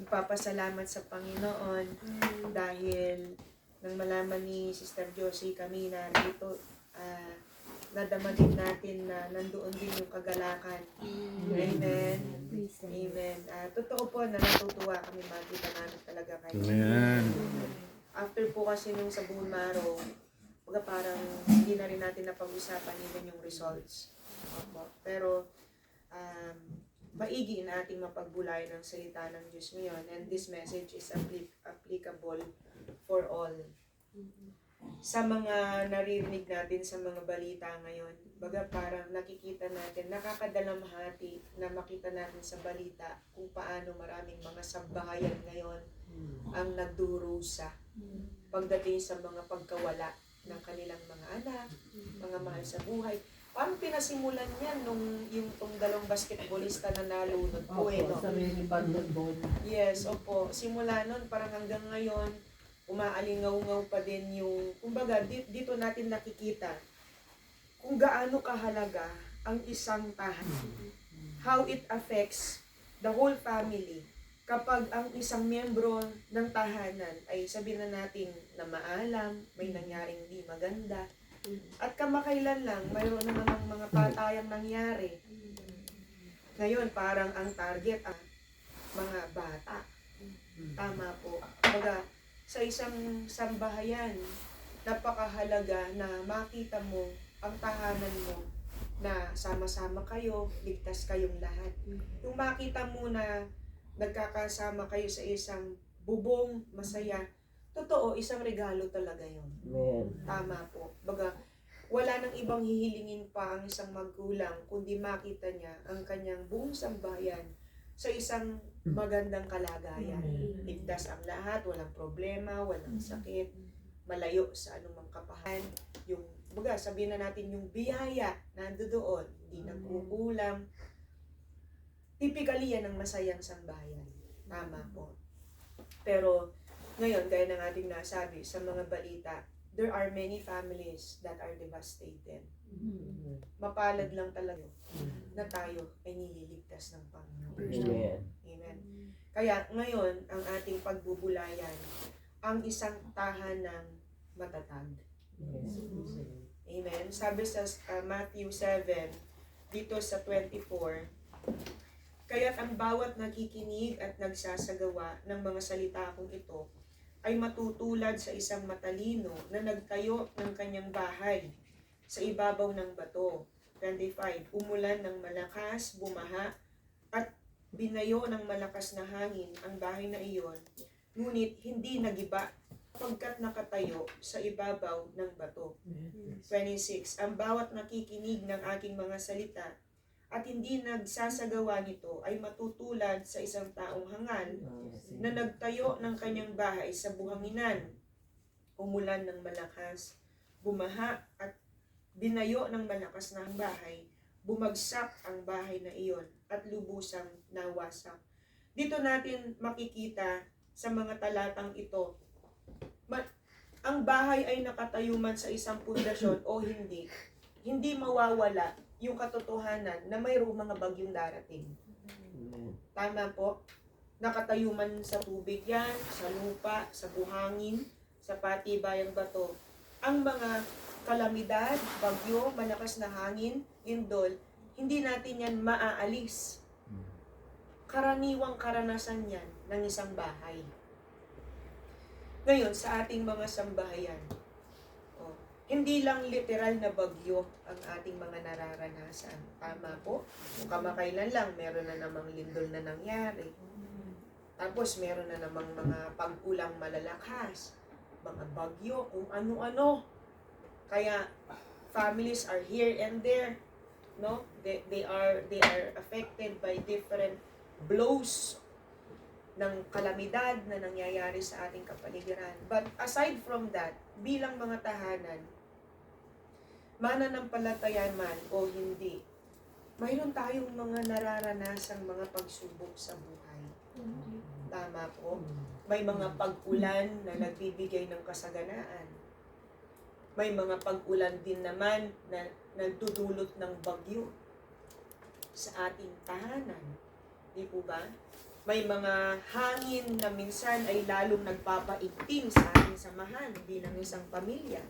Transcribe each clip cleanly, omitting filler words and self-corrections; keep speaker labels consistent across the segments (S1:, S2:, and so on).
S1: nagpapasalamat sa Panginoon dahil nang malaman ni Sister Josie kami na dito, nadama din natin na nandoon din yung kagalakan. Amen. Amen. Totoo po na natutuwa kami makita namin talaga kayo.
S2: Amen.
S1: After po kasi nung sa buong maro, parang hindi na rin natin napag-usapan even yung results. Opo. Pero maigi na ating mapagbulayan ng salita ng Diyos ngayon, and this message is applicable for all. Sa mga naririnig natin sa mga balita ngayon, baga parang nakikita natin, nakakadalamhati na makita natin sa balita kung paano maraming mga sambahayan ngayon ang nagdurusa pagdating sa mga pagkawala ng kanilang mga anak, mga mahal sa buhay. Parang pinasimulan yan nung yung dalawang basketballista na nalunod po no?
S3: Sa mini basketball.
S1: Yes, opo. Simula nun, parang hanggang ngayon, umaalingaw-ngaw pa din yung, kumbaga, dito natin nakikita kung gaano kahalaga ang isang tahanan. How it affects the whole family kapag ang isang miyembro ng tahanan ay sabihin na natin na maalam, may nangyaring di maganda, at kamakailan lang, mayroon na namang mga patayang nangyari. Ngayon, parang ang target ang mga bata. Tama po. Baga, sa isang sambahayan, napakahalaga na makita mo ang tahanan mo na sama-sama kayo, ligtas kayong lahat. Yung makita mo na nagkakasama kayo sa isang bubong, masaya, totoo, isang regalo talaga yun. Tama po. Baga, wala nang ibang hihilingin pa ang isang magulang kundi makita niya ang kanyang buong sambahayan sa isang magandang kalagayan. Ligtas ang lahat, walang problema, walang sakit, malayo sa anumang kapahan. Yung, baga, sabihin na natin yung biyaya nandoon, hindi nagkukulang. Typically yan ang masayang sambahayan. Tama po. Pero, ngayon, gaya ng ating nasabi sa mga balita, there are many families that are devastated. Mapalad lang talaga na tayo ay nililigtas ng Panginoon.
S3: Amen.
S1: Amen. Kaya ngayon, ang ating pagbubulayan, ang isang tahanang matatag. Amen. Sabi sa Matthew 7, dito sa 24, kaya't ang bawat nakikinig at nagsasagawa ng mga salita kong ito ay matutulad sa isang matalino na nagtayo ng kanyang bahay sa ibabaw ng bato. 25. Umulan ng malakas, bumaha, at binayo ng malakas na hangin ang bahay na iyon, ngunit hindi nagiba pagkat nakatayo sa ibabaw ng bato. 26. Ang bawat nakikinig ng aking mga salita at hindi nagsasagawa nito ay matutulad sa isang taong hangal na nagtayo ng kanyang bahay sa buhanginan. Umulan ng malakas, bumaha at binayo ng malakas na bahay, bumagsak ang bahay na iyon at lubusang nawasak. Dito natin makikita sa mga talatang ito, ang bahay ay nakatayo man sa isang pundasyon o hindi, hindi mawawala yung katotohanan na mayroong mga bagyong darating. Tama po? Nakatayo man sa tubig yan, sa lupa, sa buhangin, sa patibayang bato. Ang mga kalamidad, bagyo, malakas na hangin, lindol, hindi natin yan maaalis. Karaniwang karanasan yan ng isang bahay. Ngayon, sa ating mga sambahayan, hindi lang literal na bagyo ang ating mga nararanasan. Tama po? Kung kamakailan lang, meron na namang lindol na nangyari. Tapos meron na namang mga pag-ulang malalakas, mga bagyo, kung ano-ano. Kaya families are here and there, no? They are affected by different blows ng kalamidad na nangyayari sa ating kapaligiran. But aside from that, bilang mga tahanan, mananampalataya man o hindi, mayroon tayong mga nararanasang mga pagsubok sa buhay. Tama po? May mga pag-ulan na nagbibigay ng kasaganaan. May mga pag-ulan din naman na nagdudulot ng bagyo sa ating tahanan. Di po ba? May mga hangin na minsan ay lalong nagpapaigting sa ating samahan bilang isang pamilya.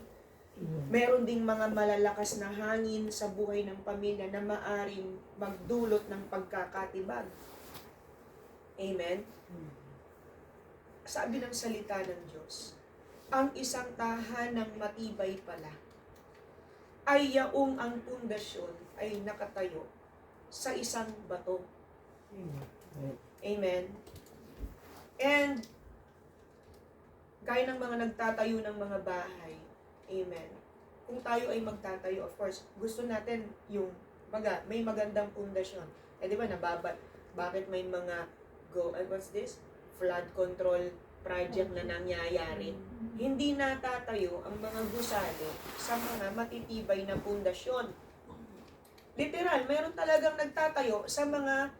S1: Meron ding mga malalakas na hangin sa buhay ng pamilya na maaring magdulot ng pagkakatibag. Amen? Sabi ng salita ng Diyos, ang isang tahanang matibay pala ay yaong ang pundasyon ay nakatayo sa isang bato. Amen? And, gaya ng mga nagtatayo ng mga bahay, amen, kung tayo ay magtatayo, of course, gusto natin yung, may magandang pundasyon. Eh, di ba, bakit may mga, what's this? Flood control project na nangyayari. Hindi natatayo ang mga gusali sa mga matitibay na pundasyon. Literal, meron talagang nagtatayo sa mga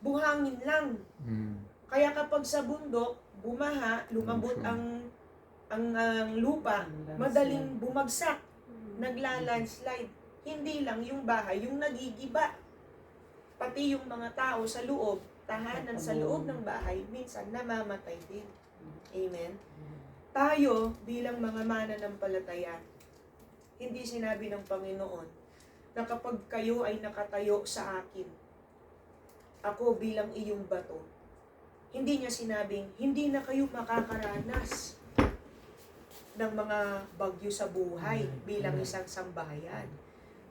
S1: buhangin lang. Kaya kapag sa bundok, bumaha, lumambot ang lupa, madaling bumagsak, nagla-landslide. Hindi lang yung bahay, yung nagigiba. Pati yung mga tao sa loob, tahanan sa loob ng bahay, minsan namamatay din. Amen? Tayo, bilang mga mananampalataya, hindi sinabi ng Panginoon na kapag kayo ay nakatayo sa akin, ako bilang iyong bato, hindi niya sinabing, hindi na kayo makakaranas ng mga bagyo sa buhay bilang isang sambahayan.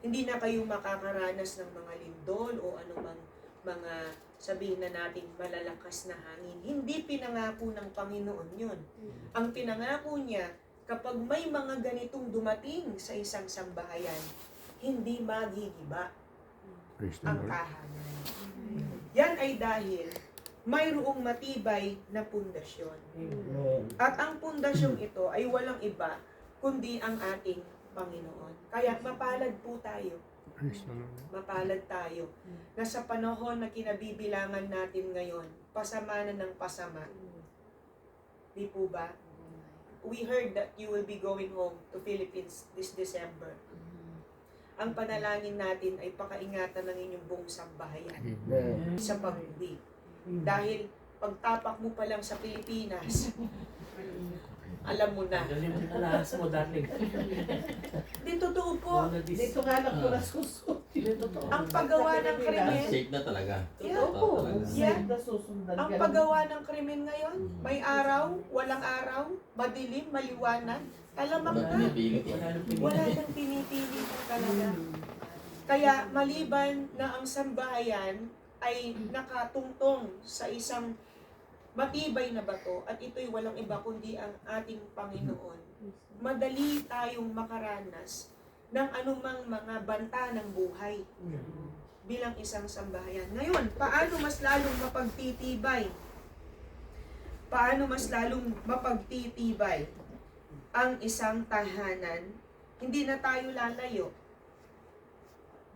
S1: Hindi na kayo makakaranas ng mga lindol o anumang mga sabihin na natin malalakas na hangin. Hindi pinangako ng Panginoon yun. Ang pinangako niya, kapag may mga ganitong dumating sa isang sambahayan, hindi maghigiba ang tahanan. Yan ay dahil mayroong matibay na pundasyon. At ang pundasyong ito ay walang iba kundi ang ating Panginoon. Kaya mapalad po tayo. Mapalad tayo na sa panahon na kinabibilangan natin ngayon, pasama na ng pasama. Di po ba? We heard that you will be going home to Philippines this December. Ang panalangin natin ay pakaingatan ng inyong buong sambahayan sa pag-uwi. Dahil pagtapak mo pa lang sa Pilipinas, alam mo na.
S2: Alas mo, darling.
S1: Di totoo po.
S3: Dito nga lang po nasusot.
S1: Ang paggawa ng krimen,
S4: Safe na talaga.
S1: Yeah.
S4: Totoo talaga.
S1: Yeah.
S3: Nasusundan
S1: ang paggawa ng krimen ngayon, may araw, walang araw, madilim, maliwanag, talamak na. Wala nang pinipili na talaga. Kaya maliban na ang sambahayan ay nakatungtong sa isang matibay na bato at ito'y walang iba kundi ang ating Panginoon, madali tayong makaranas ng anumang mga banta ng buhay bilang isang sambahayan. Ngayon, paano mas lalong mapagtitibay? Paano mas lalong mapagtitibay ang isang tahanan? Hindi na tayo lalayo.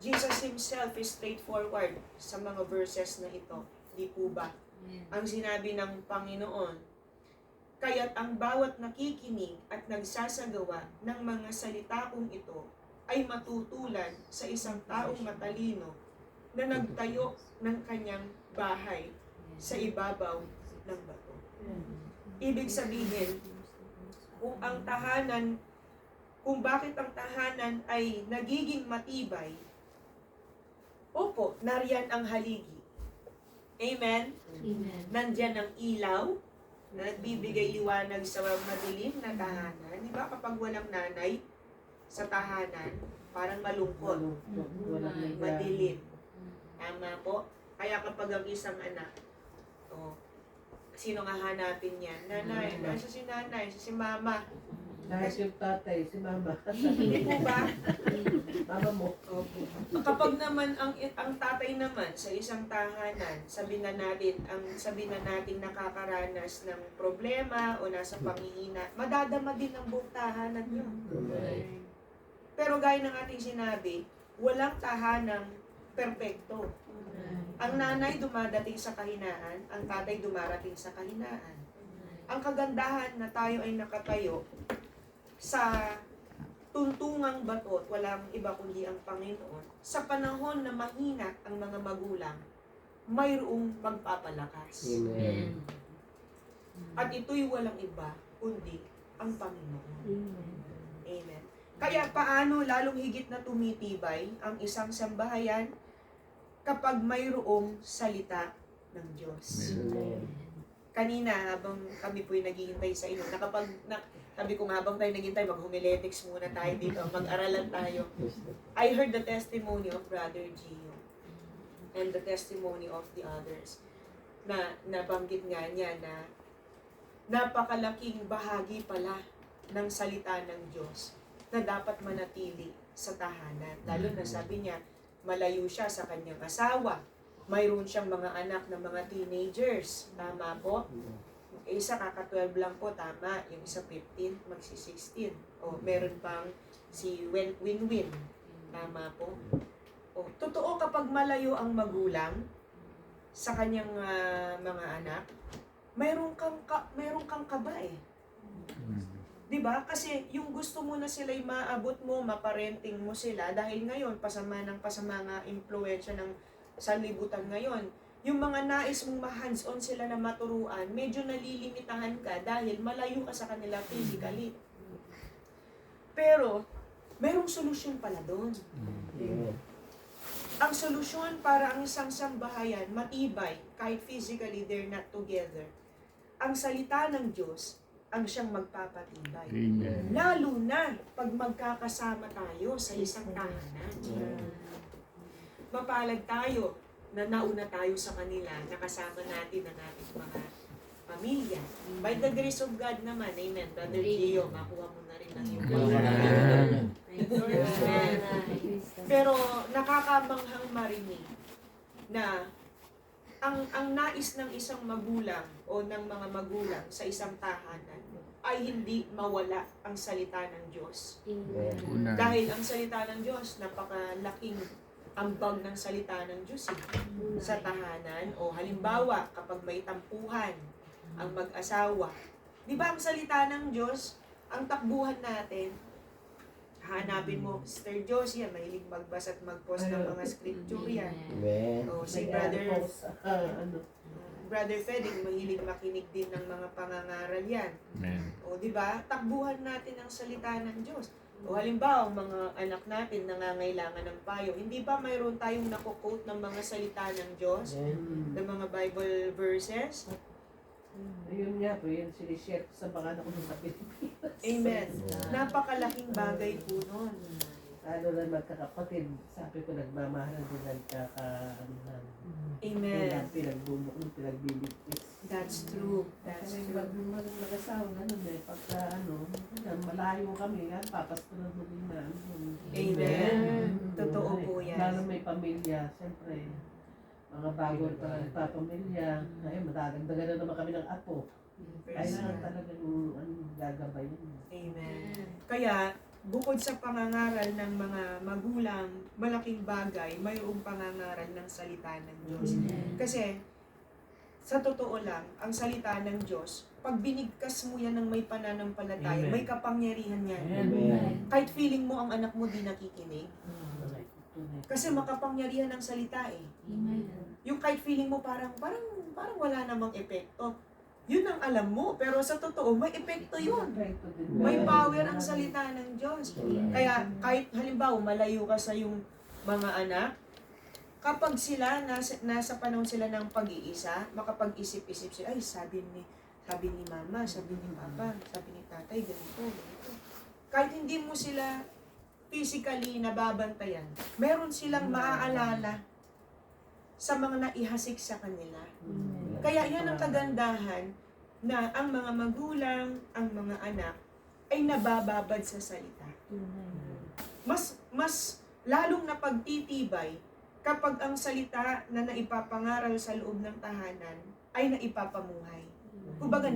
S1: Jesus Himself is straightforward sa mga verses na ito. Di po ba? Ang sinabi ng Panginoon, kaya't ang bawat nakikinig at nagsasagawa ng mga salita kong ito ay matutulan sa isang taong matalino na nagtayo ng kanyang bahay sa ibabaw ng bato. Ibig sabihin, kung bakit ang tahanan ay nagiging matibay, opo, nariyan ang haligi. Amen?
S5: Amen.
S1: Nandyan ang ilaw na nagbibigay liwanag sa madilim na tahanan. Di ba kapag walang nanay sa tahanan, parang malungkot, madilim. Tama po? Kaya kapag ang isang anak, sino nga hanapin niya? Nanay, nasa si nanay, si mama.
S3: Kahit yung tatay, si mama.
S1: Hindi po ba?
S3: Mama mo.
S1: Opo. Kapag naman ang tatay naman sa isang tahanan, sabi na natin nakakaranas ng problema o nasa panghihina, madadama din ang buong tahanan yun. Pero gaya ng ating sinabi, walang tahanang perpekto. Ang nanay dumadating sa kahinaan, ang tatay dumarating sa kahinaan. Ang kagandahan na tayo ay nakatayo sa tuntungang bato at walang iba kundi ang Panginoon, sa panahon na mahina ang mga magulang, mayroong magpapalakas.
S2: Amen.
S1: At ito'y walang iba, kundi ang Panginoon. Amen. Kaya paano lalong higit na tumitibay ang isang sambahayan kapag mayroong salita ng Diyos.
S2: Amen.
S1: Kanina, habang kami po'y naghihintay sa inyo, sabi ko nga, habang tayo naghihintay, mag-homiletics muna tayo dito, mag-aralan tayo. I heard the testimony of Brother Gio and the testimony of the others na nabanggit nga niya na napakalaking bahagi pala ng salita ng Diyos na dapat manatili sa tahanan. Lalo na sabi niya, malayo siya sa kanyang asawa. Mayroon siyang mga anak na mga teenagers. Tama po? Yung isa kaka-12 lang po, tama. Yung isa 15, magsi-16. O, meron pang si Win-Win. Tama po? O, totoo kapag malayo ang magulang sa kanyang mga anak, mayroon kang kaba eh. 'Di ba? Kasi yung gusto mo na sila'y maabot mo, maparenting mo sila dahil ngayon pasama nga impluwensya ng sanlibutan ngayon. Yung mga nais mong ma-hands-on sila na maturuan, medyo nalilimitahan ka dahil malayo ka sa kanila physically. Pero mayroong solusyon pala doon.
S3: Amen.
S1: Ang solusyon para ang isang sambahayan matibay kahit physically they're not together. Ang salita ng Diyos ang siyang magpapatibay.
S2: Amen.
S1: Lalo na pag magkakasama tayo sa isang tahanan. Mapalad tayo na nauna tayo sa kanila, nakasama natin ang ating mga pamilya. By the grace of God naman, amen. Brother Gio, makuha mo na rin ang iyong
S2: Amen.
S1: Amen. Pero nakakamanghang marinig na ang nais ng isang magulang o ng mga magulang sa isang tahanan ay hindi mawala ang salita ng Diyos.
S2: Una.
S1: Dahil ang salita ng Diyos, napakalaking ambag ng salita ng Diyos sa tahanan. O halimbawa, kapag may tampuhan ang mag-asawa, di ba ang salita ng Diyos, ang takbuhan natin, hanapin mo, Sister Josie, mahilig magbasa at mag-post ng mga scripture yan.
S2: Amen.
S1: O si Brother Feding, mahilig makinig din ng mga pangangaral yan.
S2: Amen.
S1: O di ba? Takbuhan natin ang salita ng Diyos. O halimbawa, ang mga anak natin nangangailangan ng payo. Hindi ba mayroon tayong nakukote ng mga salita ng Diyos? Ng mga Bible verses?
S3: Ayun nga po, yun sinishare ko sa mga anak ko sa Pilipinas.
S1: Amen. Napakalaking bagay po nun.
S3: Lalo na magkakapatid, sabi ko nagmamahalan din nagkakaanuhan.
S1: Amen.
S3: Pinagbubukong, pinagbiligtis.
S1: That's true. That's
S3: Kasi
S1: true.
S3: mag-asawa, ganun eh, pagka malayo kami, papastulan mo din na.
S1: Amen. Totoo po yan.
S3: Lalo may pamilya, siyempre, mga bago pa nagpapamilya, ay madadagdagan na naman kami ng apo. Ay
S1: Praise
S3: na
S1: God.
S3: talagang gagabay yun.
S1: Amen. Kaya, bukod sa pangangaral ng mga magulang, malaking bagay, mayroong pangangaral ng salita ng Diyos. Kasi, sa totoo lang, ang salita ng Diyos, pag binigkas mo yan ng may pananampalataya,
S3: Amen.
S1: may kapangyarihan yan.
S2: Amen.
S1: Kahit feeling mo ang anak mo di nakikinig. Kasi makapangyarihan ang salita eh. Yung kahit feeling mo parang wala namang epekto. Yun ang alam mo, pero sa totoo, may epekto yun. May power ang salita ng Diyos. Kaya kahit halimbawa malayo ka sa yung mga anak, kapag sila nasa panahon sila ng pag-iisa, makapag-isip-isip sila, ay sabi ni mama, sabi ni papa, sabi ni tatay, ganito. Kahit hindi mo sila physically nababantayan, meron silang maaalala sa mga naihasik sa kanila. Kaya yan ang kagandahan na ang mga magulang, ang mga anak, ay nabababad sa salita. Mas lalong napagtitibay kapag ang salita na naipapangaral sa loob ng tahanan ay naipapamuhay. Kumbaga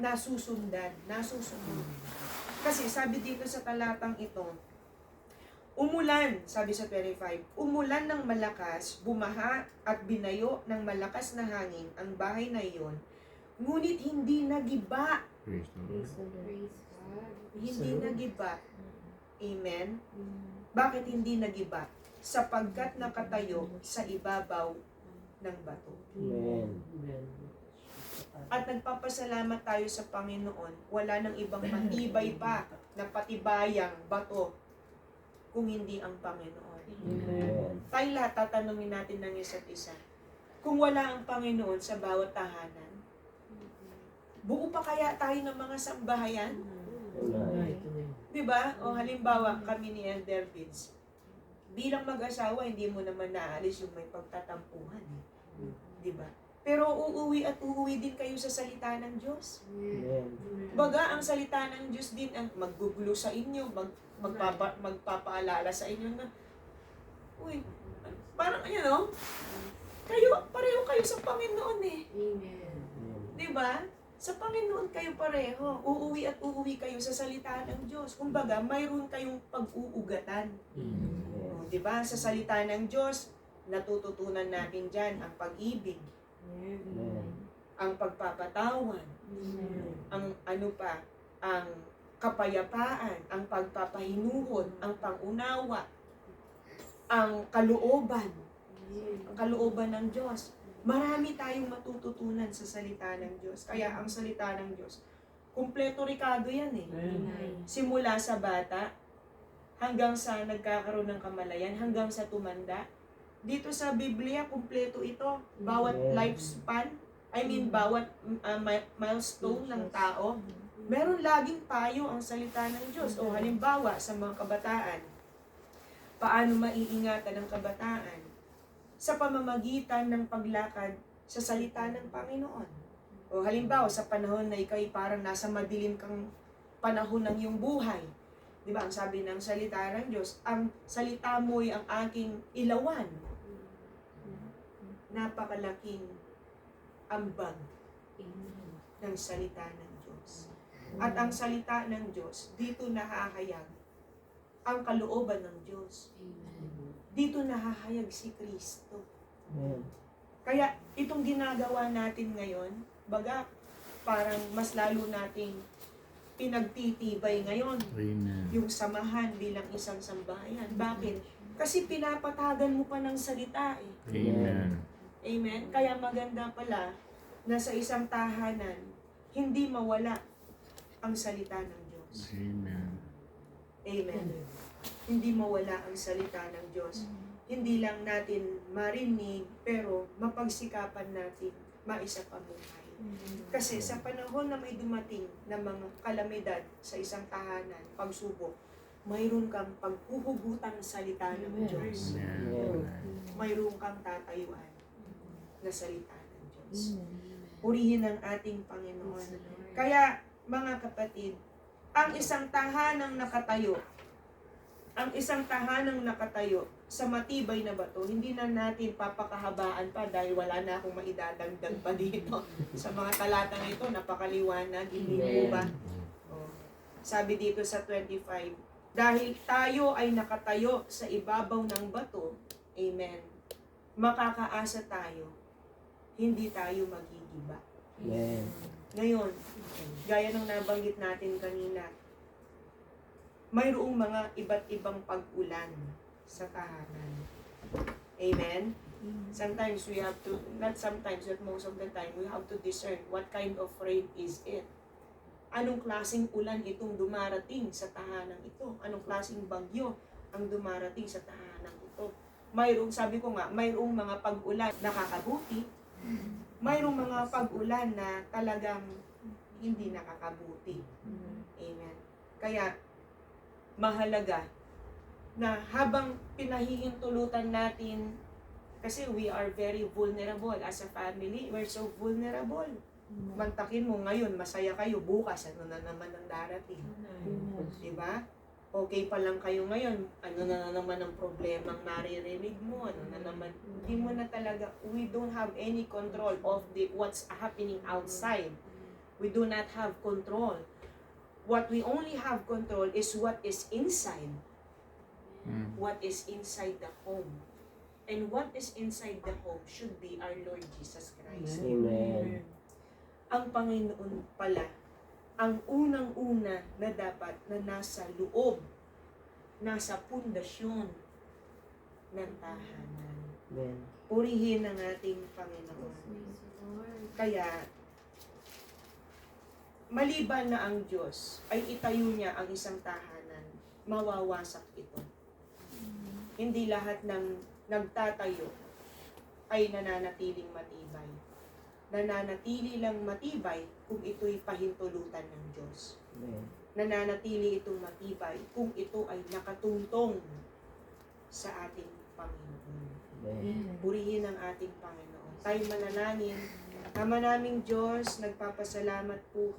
S1: nasusundan, nasusunod. Kasi sabi dito sa talatang ito, umulan, sabi sa 25, umulan ng malakas, bumaha at binayo ng malakas na hangin ang bahay na iyon, ngunit hindi nagiba.
S2: Praise the Lord.
S1: Hindi nagiba. Amen? Bakit hindi nagiba? Sapagkat nakatayo sa ibabaw ng bato.
S2: Amen.
S3: Amen.
S1: At nagpapasalamat tayo sa Panginoon, wala nang ibang matibay pa na patibayang bato kung hindi ang Panginoon.
S2: Amen.
S1: Tayo lahat tatanungin natin ng isa't isa. Kung wala ang Panginoon sa bawat tahanan, buo pa kaya tayo ng mga sambahayan?
S2: Wala.
S3: Ito na yun.
S1: Diba? O halimbawa, kami ni Elder Vince, bilang mag-asawa, hindi mo naman naalis yung may pagtatampuhan. Diba? Pero uuwi at uuwi din kayo sa salita ng Diyos.
S2: Amen.
S1: Baga, ang salita ng Diyos din ang maggugulo sa inyo, magpapaalala sa inyo na, uy, parang pareho kayo sa Panginoon eh. Diba? Sa Panginoon kayo pareho. Uuwi at uuwi kayo sa salita ng Diyos. Kumbaga, mayroon kayong pag-uugatan. O, diba? Sa salita ng Diyos, natututunan natin dyan ang pag-ibig, ang pagpapatawad, ang ang kapayapaan, ang pagpapahinuhod, ang pangunawa, ang kalooban ng Diyos. Marami tayong matututunan sa salita ng Diyos. Kaya ang salita ng Diyos, kumpleto Ricardo yan eh. Simula sa bata, hanggang sa nagkakaroon ng kamalayan, hanggang sa tumanda. Dito sa Biblia, kumpleto ito. Bawat lifespan, bawat milestone ng tao, meron laging payo ang salita ng Diyos. O halimbawa, sa mga kabataan, paano maiingatan ang kabataan? Sa pamamagitan ng paglakad sa salita ng Panginoon. O halimbawa, sa panahon na ikaw'y parang nasa madilim kang panahon ng iyong buhay. Di ba? Ang sabi ng salita ng Diyos, ang salita mo'y ang aking ilawan. Napakalaking ambag ng salita ng Diyos. At ang salita ng Diyos, dito nahahayag ang kalooban ng Diyos. Dito nahahayag si Kristo. Kaya itong ginagawa natin ngayon, baga parang mas lalo nating pinagtitibay ngayon yung samahan bilang isang sambahayan. Bakit? Kasi pinapatagan mo pa ng salita eh.
S2: Amen.
S1: Amen? Kaya maganda pala na sa isang tahanan, hindi mawala ang salita ng Diyos.
S2: Amen.
S1: Amen. Hindi mawala ang salita ng Diyos. Hindi lang natin marinig, pero mapagsikapan natin maisapamuhay. Kasi sa panahon na may dumating na mga kalamidad sa isang tahanan, pagsubok, mayroon kang paghuhugutan ng salita ng Diyos.
S2: Amen.
S1: Mayroon kang tatayuan na salita ng Diyos. Purihin ang ating Panginoon. Kaya, mga kapatid, ang isang tahanang nakatayo sa matibay na bato, hindi na natin papakahabaan pa dahil wala na akong maidadagdag pa dito. Sa mga talatang ito, napakaliwanag, hindi po ba? Oh. Sabi dito sa 25, dahil tayo ay nakatayo sa ibabaw ng bato, amen, makakaasa tayo, hindi tayo magigiba.
S2: Amen.
S1: Ngayon, gaya ng nabanggit natin kanina, mayroong mga iba't ibang pag-ulan sa tahanan. Amen? Sometimes we have to, not sometimes, but most of the time, we have to discern what kind of rain is it. Anong klaseng ulan itong dumarating sa tahanan ito? Anong klaseng bagyo ang dumarating sa tahanan ito? Sabi ko nga, mayroong mga pag-ulan nakakabuti, mayroong mga pag-ulan na talagang hindi nakakabuti. Amen. Kaya, mahalaga na habang pinahihintulutan natin, kasi we are very vulnerable as a family, we're so vulnerable. Mantakin mo ngayon, masaya kayo, bukas, ano na naman ang darating. Diba? Okay pa lang kayo ngayon, ano na naman ang problemang naririnig mo, ano na naman, hindi mo na talaga, we don't have any control of what's happening outside. We do not have control. What we only have control is what is inside. What is inside the home. And what is inside the home should be our Lord Jesus Christ.
S2: Amen.
S1: Ang Panginoon pala, ang unang-una na dapat na nasa loob, nasa pundasyon ng tahanan.
S2: Amen.
S1: Purihin ang ating Panginoon. Kaya, maliban na ang Diyos ay itayo niya ang isang tahanan, mawawasak ito. Hindi lahat ng nagtatayo ay nananatiling matibay. Nananatili lang matibay kung ito'y pahintulutan ng Diyos.
S2: Amen.
S1: Nananatili itong matibay kung ito ay nakatungtong sa ating Panginoon.
S2: Amen.
S1: Purihin ang ating Panginoon. Tayo manalangin. Ama naming Diyos, nagpapasalamat po